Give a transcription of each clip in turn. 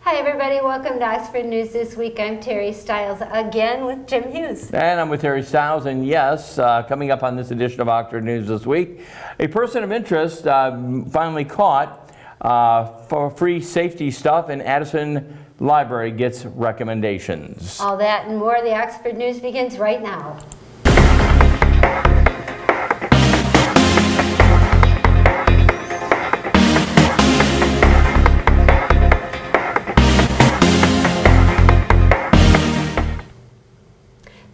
Hi everybody, welcome to Oxford News This Week. I'm Terry Stiles again with Jim Hughes. And I'm with Terry Stiles, and yes, coming up on this edition of Oxford News This Week, a person of interest finally caught for free safety stuff, and Addison Library gets recommendations. All that and more. The Oxford News begins right now.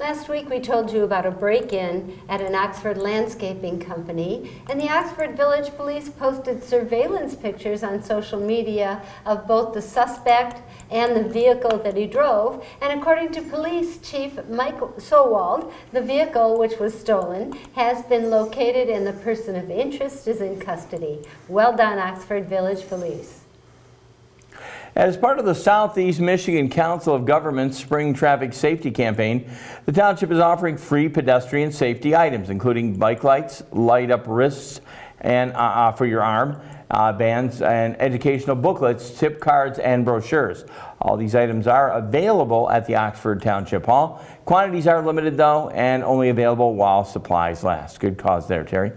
Last week we told you about a break-in at an Oxford landscaping company, and the Oxford Village Police posted surveillance pictures on social media of both the suspect and the vehicle that he drove. And according to Police Chief Mike Sowald, the vehicle, which was stolen, has been located and the person of interest is in custody. Well done, Oxford Village Police. As part of the Southeast Michigan Council of Governments Spring Traffic Safety Campaign, the township is offering free pedestrian safety items, including bike lights, light up wrists and for your arm, bands, and educational booklets, tip cards, and brochures. All these items are available at the Oxford Township Hall. Quantities are limited though, and only available while supplies last. Good cause there, Terry.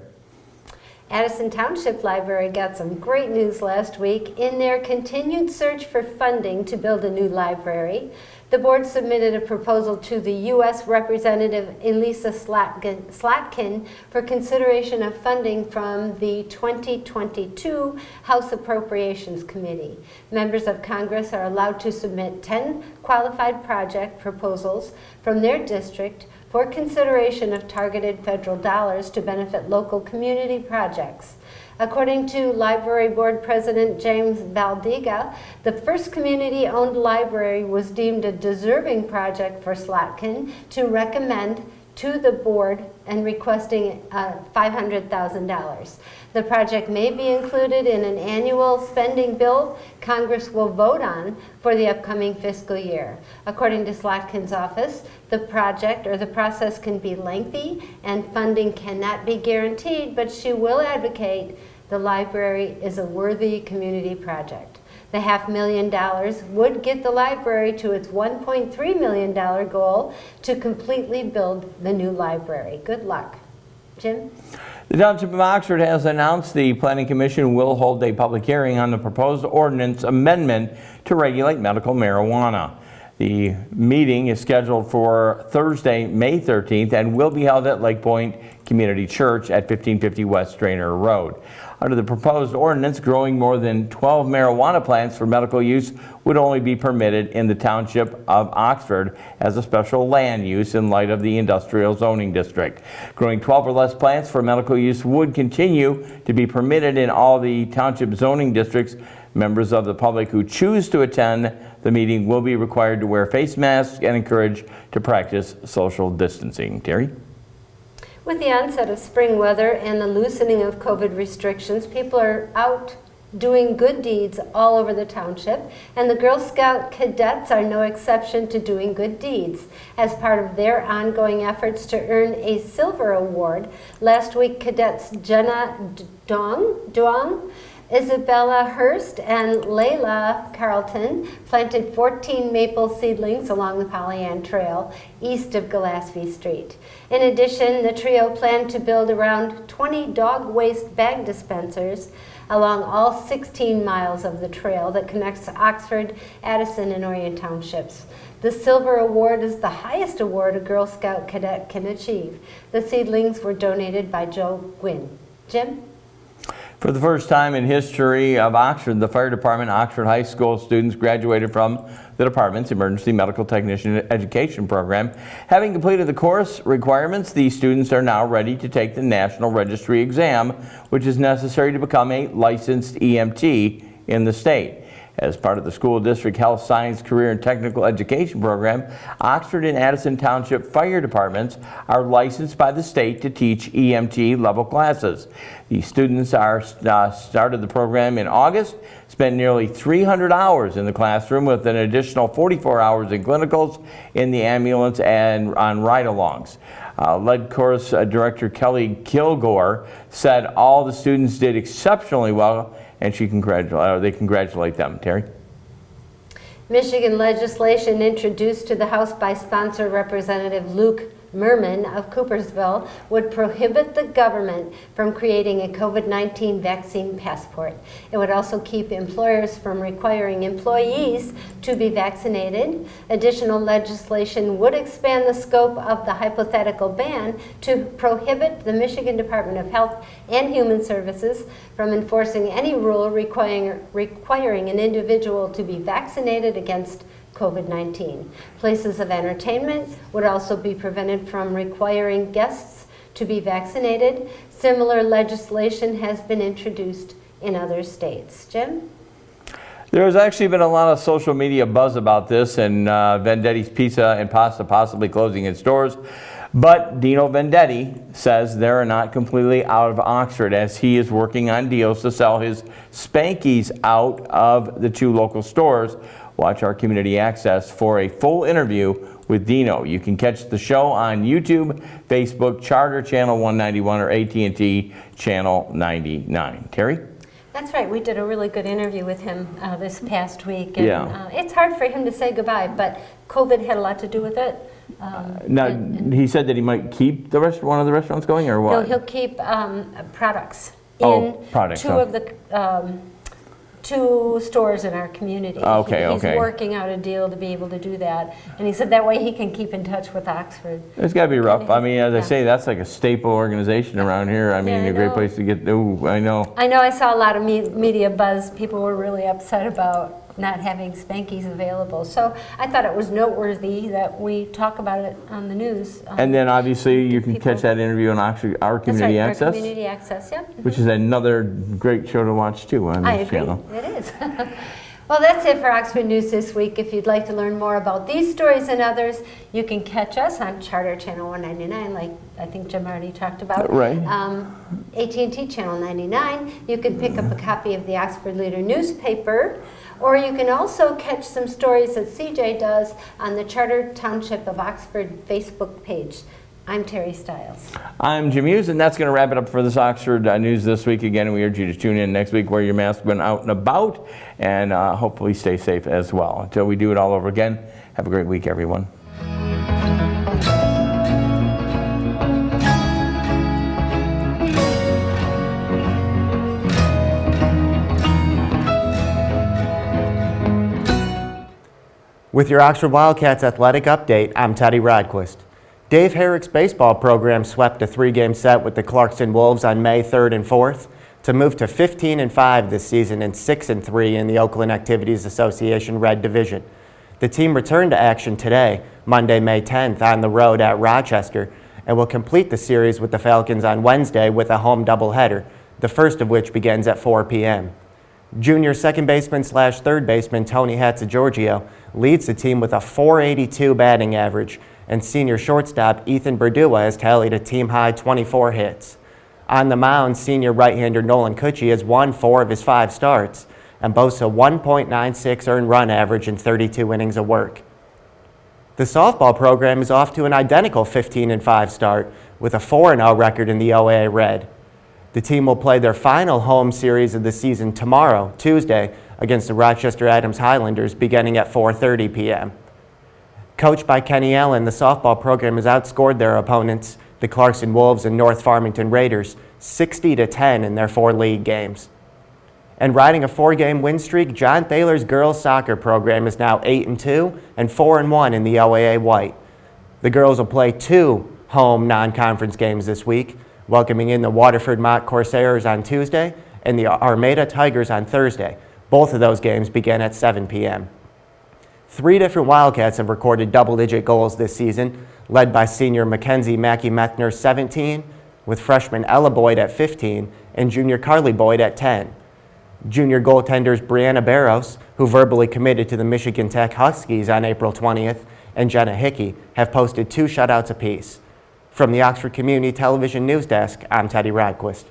Addison Township Library got some great news last week. In their continued search for funding to build a new library, the board submitted a proposal to the U.S. Representative Elisa Slotkin for consideration of funding from the 2022 House Appropriations Committee. Members of Congress are allowed to submit 10 qualified project proposals from their district for consideration of targeted federal dollars to benefit local community projects. According to Library Board President James Valdiga, the first community-owned library was deemed a deserving project for Slotkin to recommend to the board and requesting $500,000. The project may be included in an annual spending bill Congress will vote on for the upcoming fiscal year. According to Slotkin's office, the project or the process can be lengthy and funding cannot be guaranteed, but she will advocate the library is a worthy community project. The $500,000 would get the library to its $1.3 million goal to completely build the new library. Good luck. Jim? The Township of Oxford has announced the Planning Commission will hold a public hearing on the proposed ordinance amendment to regulate medical marijuana. The meeting is scheduled for Thursday, May 13th, and will be held at Lake Point Community Church at 1550 West Strainer Road. Under the proposed ordinance, growing more than 12 marijuana plants for medical use would only be permitted in the Township of Oxford as a special land use in light of the industrial zoning district. Growing 12 or less plants for medical use would continue to be permitted in all the Township zoning districts. Members of the public who choose to attend the meeting will be required to wear face masks and encouraged to practice social distancing. Terry? With the onset of spring weather and the loosening of COVID restrictions, people are out doing good deeds all over the township, and the Girl Scout cadets are no exception to doing good deeds. As part of their ongoing efforts to earn a silver award, last week cadets Jenna Duong, Isabella Hurst, and Layla Carlton planted 14 maple seedlings along the Pollyant Trail east of Gillespie Street. In addition, the trio planned to build around 20 dog waste bag dispensers along all 16 miles of the trail that connects Oxford, Addison, and Orion Townships. The Silver Award is the highest award a Girl Scout cadet can achieve. The seedlings were donated by Joe Gwynn. Jim? For the first time in history of Oxford, the Fire Department Oxford High School students graduated from the department's Emergency Medical Technician Education Program. Having completed the course requirements, these students are now ready to take the National Registry exam, which is necessary to become a licensed EMT in the state. As part of the school district health science career and technical education program, Oxford and Addison Township fire departments are licensed by the state to teach EMT level classes. These students are started the program in August, spent nearly 300 hours in the classroom with an additional 44 hours in clinicals in the ambulance and on ride-alongs. Lead Course Director Kelly Kilgore said all the students did exceptionally well, and they congratulate them. Terry? Michigan legislation introduced to the House by sponsor Representative Luke Merman of Coopersville would prohibit the government from creating a COVID-19 vaccine passport. It would also keep employers from requiring employees to be vaccinated. Additional legislation would expand the scope of the hypothetical ban to prohibit the Michigan Department of Health and Human Services from enforcing any rule requiring an individual to be vaccinated against COVID-19. Places of entertainment would also be prevented from requiring guests to be vaccinated. Similar legislation has been introduced in other states. Jim? There has actually been a lot of social media buzz about this and Vendetti's Pizza and Pasta possibly closing its doors. But Dino Vendetti says they're not completely out of Oxford as he is working on deals to sell his Spankies out of the 2 local stores. Watch our community access for a full interview with Dino. You can catch the show on YouTube, Facebook, Charter Channel 191, or AT&T Channel 99. Terry? That's right. We did a really good interview with him this past week. And, Yeah. It's hard for him to say goodbye, but COVID had a lot to do with it. Now, he said that he might keep one of the restaurants going, or what? No, he'll keep products Oh, in products, 2 oh. of the 2 stores in our community. Okay, He's okay. working out a deal to be able to do that. And he said that way he can keep in touch with Oxford. It's got to be rough. I mean, as I Yeah. say, that's like a staple organization around here. I mean, Yeah, I a great know. place to get. Ooh, I know. I know I saw a lot of media buzz. People were really upset about not having Spankies available. So I thought it was noteworthy that we talk about it on the news. And then obviously you can people- catch that interview on our That's Community right, Access, Our Community Access, yep. which is another great show to watch too on I this agree, channel. it is. Well, that's it for Oxford News this week. If you'd like to learn more about these stories and others, you can catch us on Charter Channel 199, like I think Jim already talked about. Right. AT&T Channel 99. You can pick up a copy of the Oxford Leader newspaper, or you can also catch some stories that CJ does on the Charter Township of Oxford Facebook page. I'm Terry Stiles. I'm Jim Hughes, and that's going to wrap it up for this Oxford News this week. Again, we urge you to tune in next week, wear your mask when out and about, and hopefully stay safe as well. Until we do it all over again, have a great week, everyone. With your Oxford Wildcats athletic update, I'm Teddy Radquist. Dave Herrick's baseball program swept a 3-game set with the Clarkston Wolves on May 3rd and 4th to move to 15-5 this season and 6-3 in the Oakland Activities Association Red Division. The team returned to action today, Monday, May 10th, on the road at Rochester, and will complete the series with the Falcons on Wednesday with a home doubleheader, the first of which begins at 4 p.m. Junior second baseman / third baseman Tony Hatzigiorgio leads the team with a .482 batting average, and senior shortstop Ethan Berdua has tallied a team-high 24 hits. On the mound, senior right-hander Nolan Cucci has won 4 of his 5 starts and boasts a 1.96 earned run average in 32 innings of work. The softball program is off to an identical 15-5 start with a 4-0 record in the OAA Red. The team will play their final home series of the season tomorrow, Tuesday, against the Rochester Adams Highlanders beginning at 4:30 p.m. Coached by Kenny Allen, the softball program has outscored their opponents, the Clarkston Wolves and North Farmington Raiders, 60-10 in their 4 league games. And riding a 4-game win streak, John Thaler's girls soccer program is now 8-2 and 4-1 in the OAA White. The girls will play 2 home non-conference games this week, welcoming in the Waterford Mott Corsairs on Tuesday and the Armada Tigers on Thursday. Both of those games begin at 7 p.m. 3 different Wildcats have recorded double-digit goals this season, led by senior Mackenzie Mackey-Methner 17, with freshman Ella Boyd at 15 and junior Carly Boyd at 10. Junior goaltenders Brianna Barros, who verbally committed to the Michigan Tech Huskies on April 20th, and Jenna Hickey have posted 2 shutouts apiece. From the Oxford Community Television News Desk, I'm Teddy Radquist.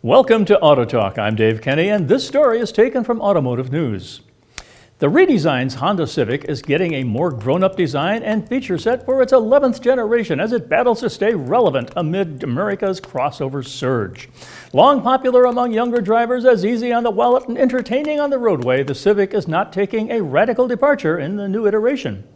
Welcome to Auto Talk. I'm Dave Kenny, and this story is taken from Automotive News. The redesigned Honda Civic is getting a more grown-up design and feature set for its 11th generation as it battles to stay relevant amid America's crossover surge. Long popular among younger drivers as easy on the wallet and entertaining on the roadway, the Civic is not taking a radical departure in the new iteration.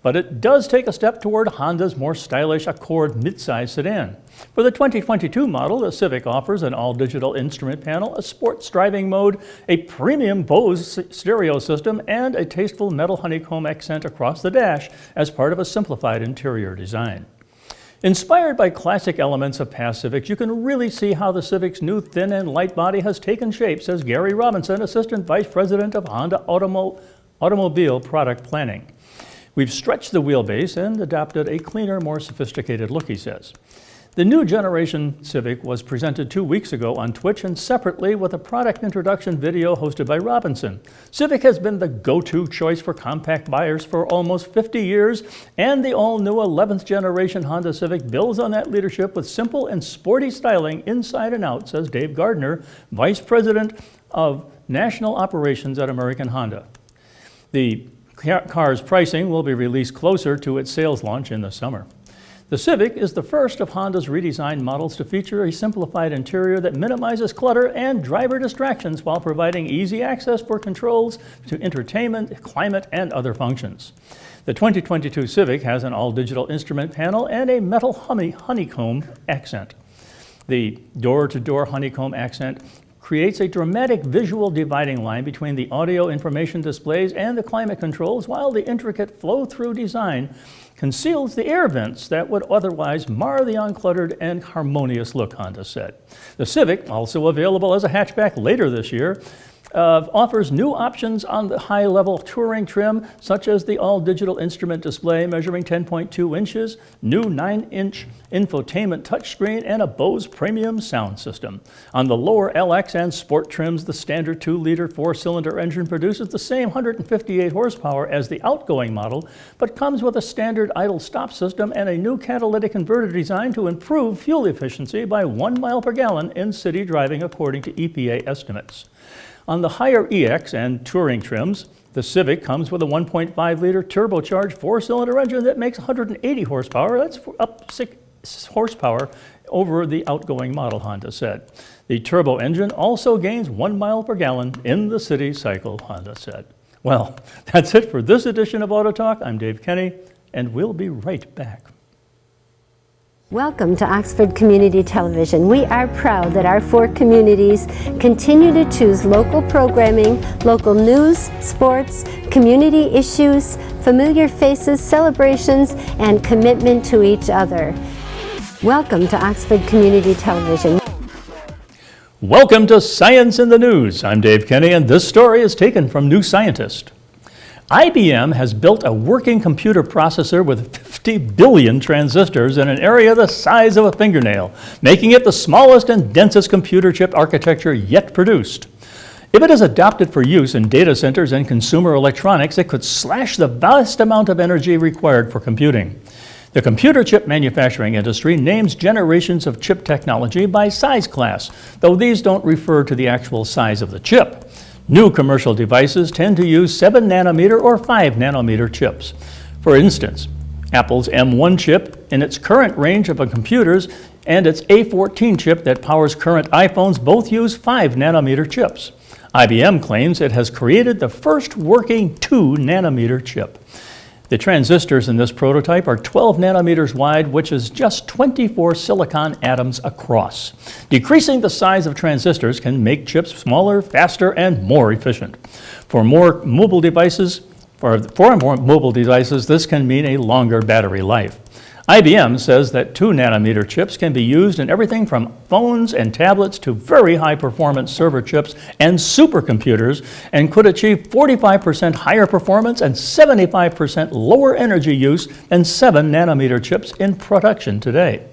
But it does take a step toward Honda's more stylish Accord midsize sedan. For the 2022 model, the Civic offers an all-digital instrument panel, a sports driving mode, a premium Bose stereo system, and a tasteful metal honeycomb accent across the dash as part of a simplified interior design. Inspired by classic elements of past Civics, you can really see how the Civic's new thin and light body has taken shape, says Gary Robinson, Assistant Vice President of Honda Automobile Product Planning. We've stretched the wheelbase and adopted a cleaner, more sophisticated look, he says. The new generation Civic was presented 2 weeks ago on Twitch and separately with a product introduction video hosted by Robinson. Civic has been the go-to choice for compact buyers for almost 50 years, and the all-new 11th generation Honda Civic builds on that leadership with simple and sporty styling inside and out, says Dave Gardner, Vice President of National Operations at American Honda. The car's pricing will be released closer to its sales launch in the summer. The Civic is the first of Honda's redesigned models to feature a simplified interior that minimizes clutter and driver distractions while providing easy access for controls to entertainment, climate, and other functions. The 2022 Civic has an all-digital instrument panel and a metal honeycomb accent. The door-to-door honeycomb accent creates a dramatic visual dividing line between the audio information displays and the climate controls, while the intricate flow-through design conceals the air vents that would otherwise mar the uncluttered and harmonious look, Honda said. The Civic, also available as a hatchback later this year, offers new options on the high-level touring trim, such as the all-digital instrument display measuring 10.2 inches, new 9-inch infotainment touchscreen, and a Bose premium sound system. On the lower LX and Sport trims, the standard 2-liter 4-cylinder engine produces the same 158 horsepower as the outgoing model, but comes with a standard idle stop system and a new catalytic converter designed to improve fuel efficiency by 1 mile per gallon in city driving, according to EPA estimates. On the higher EX and Touring trims, the Civic comes with a 1.5-liter turbocharged 4-cylinder engine that makes 180 horsepower. That's up 6 horsepower over the outgoing model, Honda said. The turbo engine also gains 1 mile per gallon in the city cycle, Honda said. Well, that's it for this edition of Auto Talk. I'm Dave Kenny, and we'll be right back. Welcome to Oxford Community Television. We are proud that our 4 communities continue to choose local programming, local news, sports, community issues, familiar faces, celebrations, and commitment to each other. Welcome to Oxford Community Television. Welcome to Science in the News. I'm Dave Kenny, and this story is taken from New Scientist. IBM has built a working computer processor with 50 billion transistors in an area the size of a fingernail, making it the smallest and densest computer chip architecture yet produced. If it is adopted for use in data centers and consumer electronics, it could slash the vast amount of energy required for computing. The computer chip manufacturing industry names generations of chip technology by size class, though these don't refer to the actual size of the chip. New commercial devices tend to use 7 nanometer or 5 nanometer chips. For instance, Apple's M1 chip in its current range of computers and its A14 chip that powers current iPhones both use 5 nanometer chips. IBM claims it has created the first working 2 nanometer chip. The transistors in this prototype are 12 nanometers wide, which is just 24 silicon atoms across. Decreasing the size of transistors can make chips smaller, faster, and more efficient. For more mobile devices, this can mean a longer battery life. IBM says that 2 nanometer chips can be used in everything from phones and tablets to very high performance server chips and supercomputers, and could achieve 45% higher performance and 75% lower energy use than 7 nanometer chips in production today.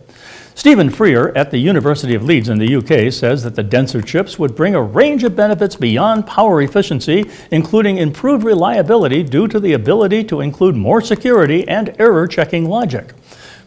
Stephen Freer at the University of Leeds in the UK says that the denser chips would bring a range of benefits beyond power efficiency, including improved reliability due to the ability to include more security and error checking logic.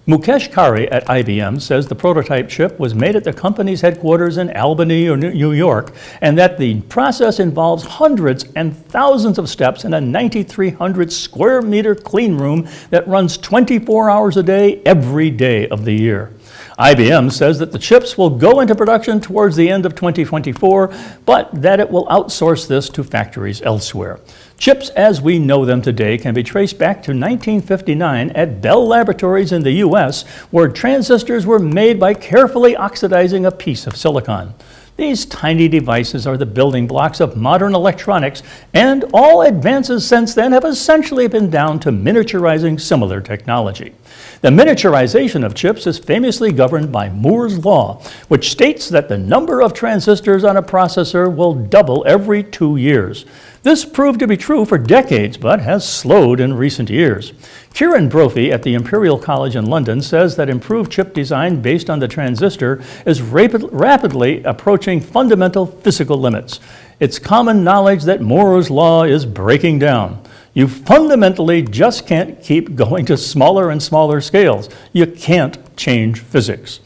Mukesh Kari at IBM says the prototype chip was made at the company's headquarters in Albany or New York, and that the process involves hundreds and thousands of steps in a 9,300 square meter clean room that runs 24 hours a day, every day of the year. IBM says that the chips will go into production towards the end of 2024, but that it will outsource this to factories elsewhere. Chips as we know them today can be traced back to 1959 at Bell Laboratories in the US, where transistors were made by carefully oxidizing a piece of silicon. These tiny devices are the building blocks of modern electronics, and all advances since then have essentially been down to miniaturizing similar technology. The miniaturization of chips is famously governed by Moore's Law, which states that the number of transistors on a processor will double every 2 years. This proved to be true for decades, but has slowed in recent years. Kieran Brophy at the Imperial College in London says that improved chip design based on the transistor is rapidly approaching fundamental physical limits. It's common knowledge that Moore's Law is breaking down. You fundamentally just can't keep going to smaller and smaller scales. You can't change physics.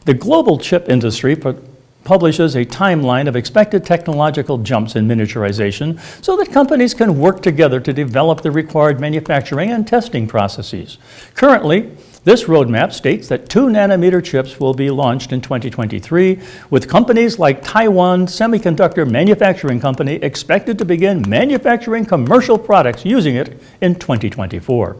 The global chip industry publishes a timeline of expected technological jumps in miniaturization so that companies can work together to develop the required manufacturing and testing processes. Currently, this roadmap states that 2-nanometer chips will be launched in 2023, with companies like Taiwan Semiconductor Manufacturing Company expected to begin manufacturing commercial products using it in 2024.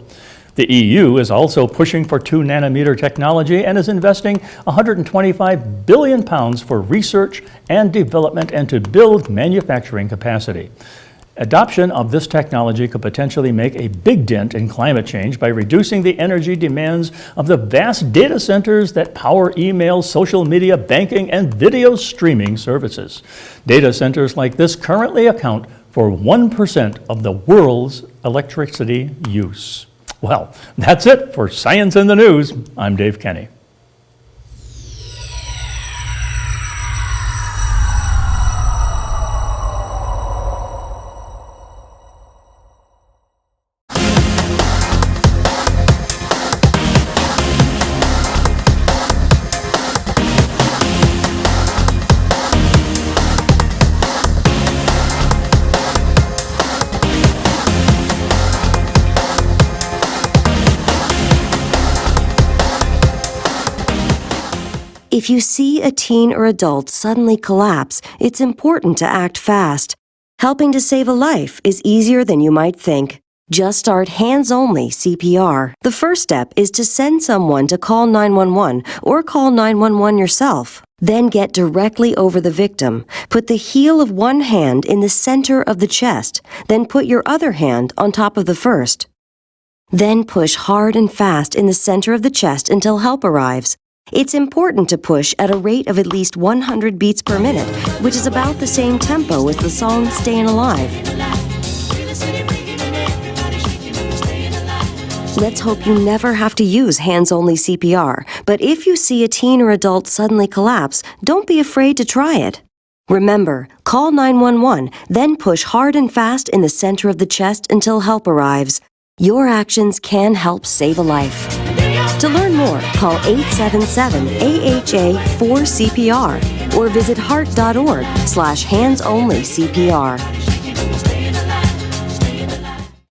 The EU is also pushing for 2-nanometer technology and is investing £125 billion for research and development and to build manufacturing capacity. Adoption of this technology could potentially make a big dent in climate change by reducing the energy demands of the vast data centers that power email, social media, banking, and video streaming services. Data centers like this currently account for 1% of the world's electricity use. Well, that's it for Science in the News. I'm Dave Kenny. If you see a teen or adult suddenly collapse, it's important to act fast. Helping to save a life is easier than you might think. Just start hands-only CPR. The first step is to send someone to call 911 or call 911 yourself. Then get directly over the victim. Put the heel of one hand in the center of the chest, then put your other hand on top of the first. Then push hard and fast in the center of the chest until help arrives. It's important to push at a rate of at least 100 beats per minute, which is about the same tempo as the song Stayin' Alive. Let's hope you never have to use hands-only CPR, but if you see a teen or adult suddenly collapse, don't be afraid to try it. Remember, call 911, then push hard and fast in the center of the chest until help arrives. Your actions can help save a life. To learn more, call 877-AHA-4CPR or visit heart.org/hands-only CPR.